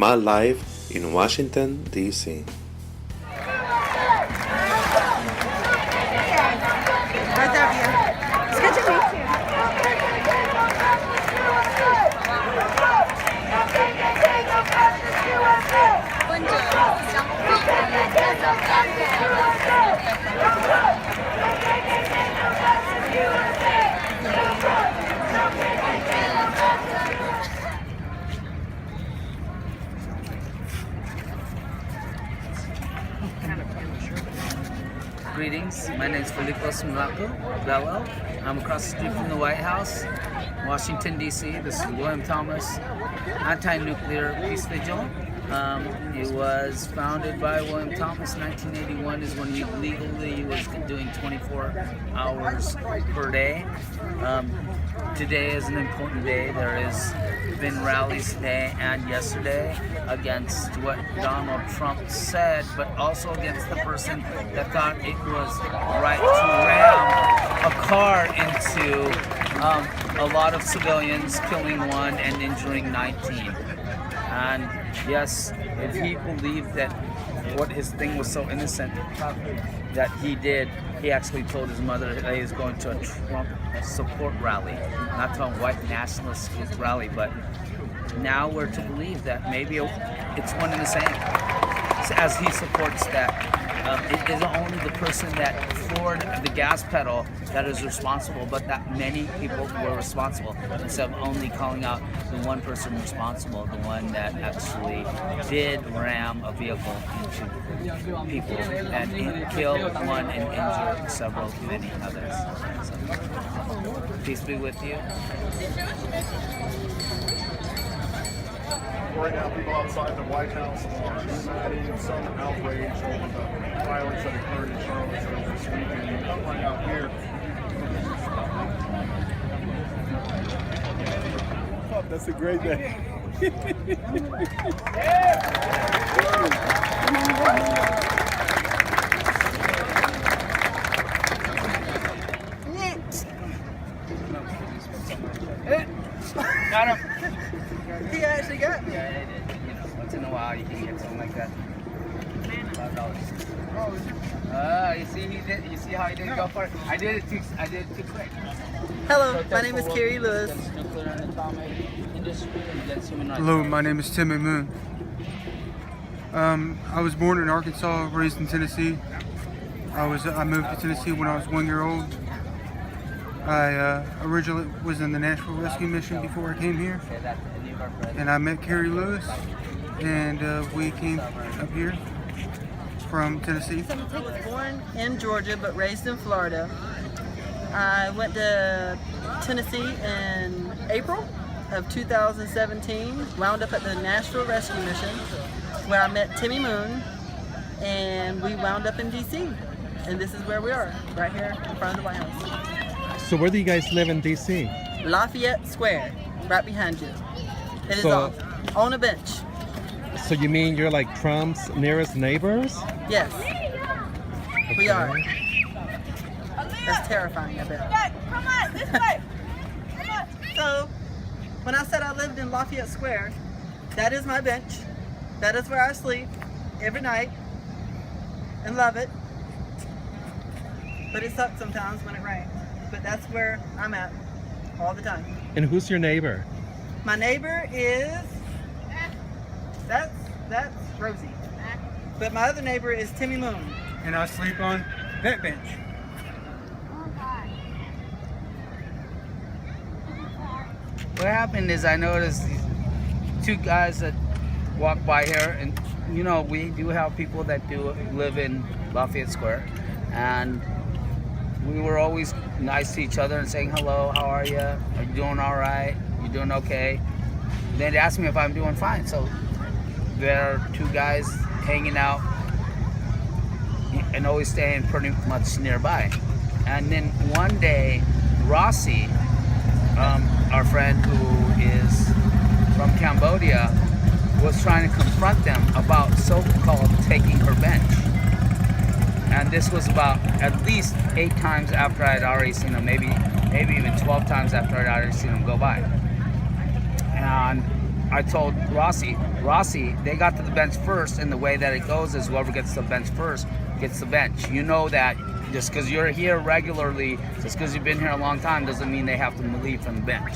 my life in Washington, D.C. Greetings, my name is Philipos Melaku-Bello. I'm across the street from the White House, Washington, D.C. This is William Thomas Anti-Nuclear Peace Vigil. It was founded by William Thomas. 1981 is when he legally was doing 24 hours per day. Today is an important day. There has been rallies today and yesterday against what Donald Trump said, but also against the person that thought it was right to ram a car into a lot of civilians, killing one and injuring 19. And yes, if he believed that what his thing was so innocent that he did, he actually told his mother that he was going to a Trump support rally, not to a white nationalist rally, but now we're to believe that maybe it's one and the same, as he supports that. It isn't only the person that floored the gas pedal that is responsible, but that many people were responsible, instead of only calling out the one person responsible, the one that actually did ram a vehicle into people and kill one and injure several, many others. So, peace be with you. Right now, people outside the White House are citing some outrage over the violence that occurred in Charlottesville this weekend. Come right out here. Oh, that's a great day. Got him. He actually got me. Yeah, they did. You know, once in a while you can get something like that. $5. You see he did. You see how he didn't go for it. I did it too quick. Hello, my name is Kerry Lewis. Hello, my name is Timmy Moon. I was born in Arkansas, raised in Tennessee. I moved to Tennessee when I was 1 year old. I originally was in the National Rescue Mission before I came here, and I met Kerry Lewis, and we came up here from Tennessee. I was born in Georgia but raised in Florida. I went to Tennessee in April of 2017, wound up at the National Rescue Mission where I met Timmy Moon, and we wound up in D.C. and this is where we are, right here in front of the White House. So where do you guys live in D.C.? Lafayette Square, right behind you. It is So- on a bench. So you mean you're like Trump's nearest neighbors? Yes, we are. Okay. That's terrifying, I bet. Come on, this way. Come on. So, when I said I lived in Lafayette Square, that is my bench. That is where I sleep every night and love it. But it sucks sometimes when it rains. But that's where I'm at all the time. And who's your neighbor? My neighbor is, that's Rosie. But my other neighbor is Timmy Moon. And I sleep on that bench. What happened is I noticed these two guys that walk by here, and you know we do have people that do live in Lafayette Square, and we were always nice to each other and saying hello, how are you? Are you doing all right? You doing okay? Then they asked me if I'm doing fine. So there are two guys hanging out and always staying pretty much nearby. And then one day, Rossi, our friend who is from Cambodia, was trying to confront them about so-called taking her bench. And this was about at least 8 times after I'd already seen him, maybe even 12 times after I'd already seen him go by. And I told Rossi, they got to the bench first, and the way that it goes is whoever gets to the bench first gets the bench. You know that just because you're here regularly, just because you've been here a long time, doesn't mean they have to leave from the bench.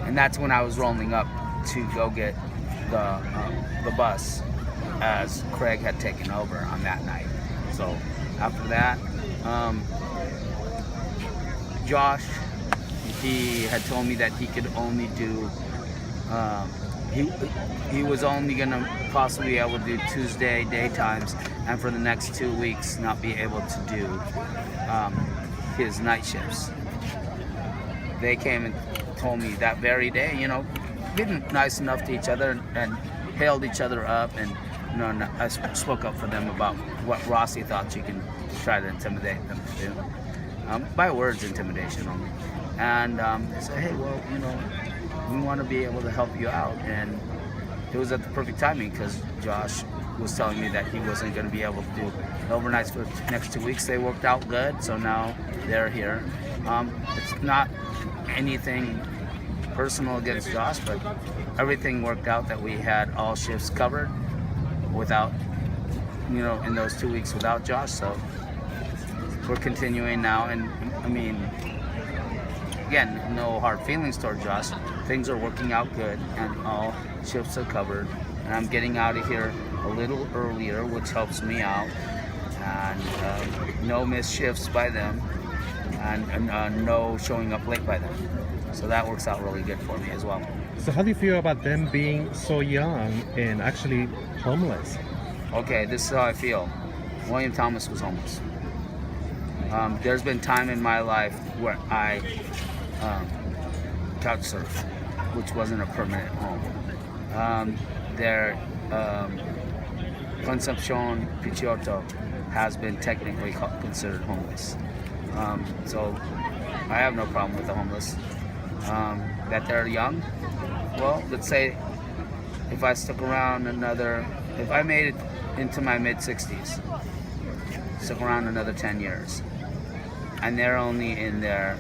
And that's when I was rolling up to go get the bus, as Craig had taken over on that night. So after that, Josh, he had told me that he could only do, he was only gonna possibly be able to do Tuesday daytimes, and for the next 2 weeks not be able to do his night shifts. They came and told me that very day, you know, been nice enough to each other and hailed each other up, and you know, I spoke up for them about what Rossi thought you can try to intimidate them to do, by words intimidation only. And they said, hey, well, you know, we want to be able to help you out. And it was at the perfect timing, because Josh was telling me that he wasn't going to be able to do overnights for the next 2 weeks. They worked out good, so now they're here. It's not anything personal against Josh, but everything worked out that we had all shifts covered without, you know, in those 2 weeks without Josh. So we're continuing now, and I mean, again, no hard feelings toward Josh. Things are working out good, and all shifts are covered. And I'm getting out of here a little earlier, which helps me out. And no missed shifts by them, and no showing up late by them. So that works out really good for me as well. So how do you feel about them being so young and actually homeless? Okay, this is how I feel. William Thomas was homeless. There's been time in my life where I couch surfed, which wasn't a permanent home. Concepcion Picciotto has been technically considered homeless. So I have no problem with the homeless. That they're young, well, let's say if I stuck around if I made it into my mid-60s, stuck around another 10 years, and they're only in their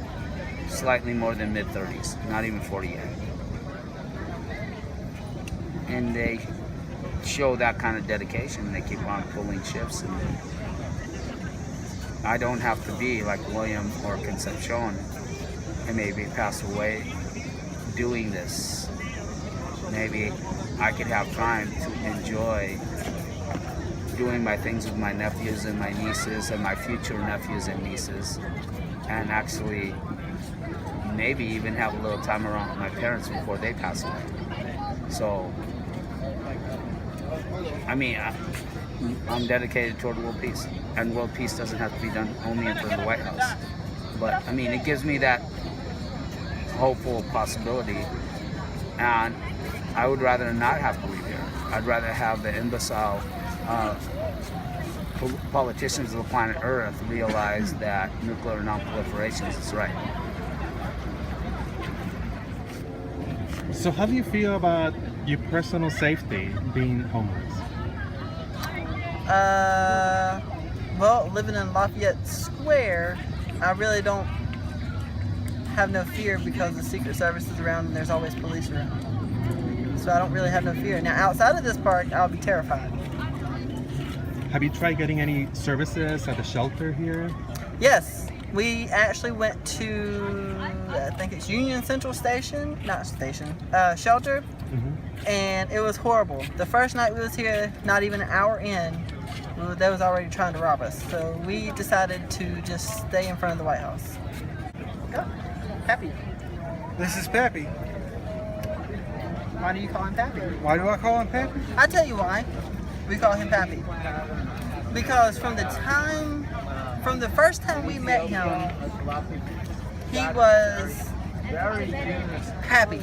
slightly more than mid-30s, not even 40 yet, and they show that kind of dedication, they keep on pulling shifts, and I don't have to be like William or Concepcion and maybe pass away doing this. Maybe I could have time to enjoy doing my things with my nephews and my nieces and my future nephews and nieces, and actually maybe even have a little time around with my parents before they pass away. So, I mean, I'm dedicated toward world peace, and world peace doesn't have to be done only in front of the White House. But I mean, it gives me that hopeful possibility, and I would rather not have to leave here. I'd rather have the imbecile politicians of the planet Earth realize that nuclear non-proliferation is right. So how do you feel about your personal safety being homeless? Well, living in Lafayette Square, I really don't have no fear because the Secret Service is around and there's always police around. So I don't really have no fear. Now, outside of this park, I'll be terrified. Have you tried getting any services at the shelter here? Yes, we actually went to, I think it's Union Central Station, shelter, and it was horrible. The first night we was here, not even an hour in, they was already trying to rob us. So we decided to just stay in front of the White House. Go. Pappy. This is Pappy. Why do you call him Pappy? Why do I call him Pappy? I'll tell you why we call him Pappy. Because from the first time we met him, he was happy,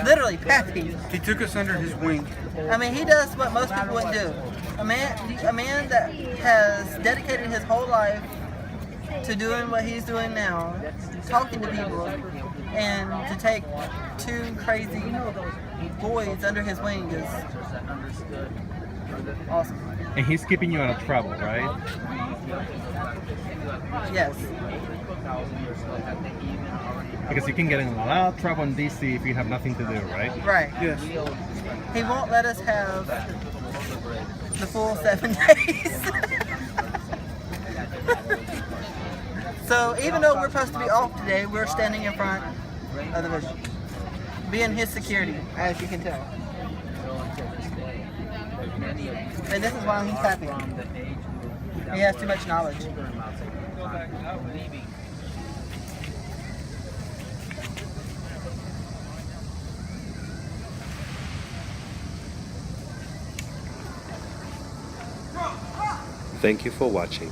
literally happy. He took us under his wing. I mean, he does what most people wouldn't do. A man that has dedicated his whole life to doing what he's doing now, talking to people, and to take two crazy boys under his wing is awesome. And he's keeping you out of trouble, right? Yes. Because you can get in a lot of trouble in DC if you have nothing to do, right? Right. Yes. He won't let us have the full 7 days. So even though we're supposed to be off today, we're standing in front of the bishop, being his security, as you can tell. And this is why he's happy. He has too much knowledge. Thank you for watching.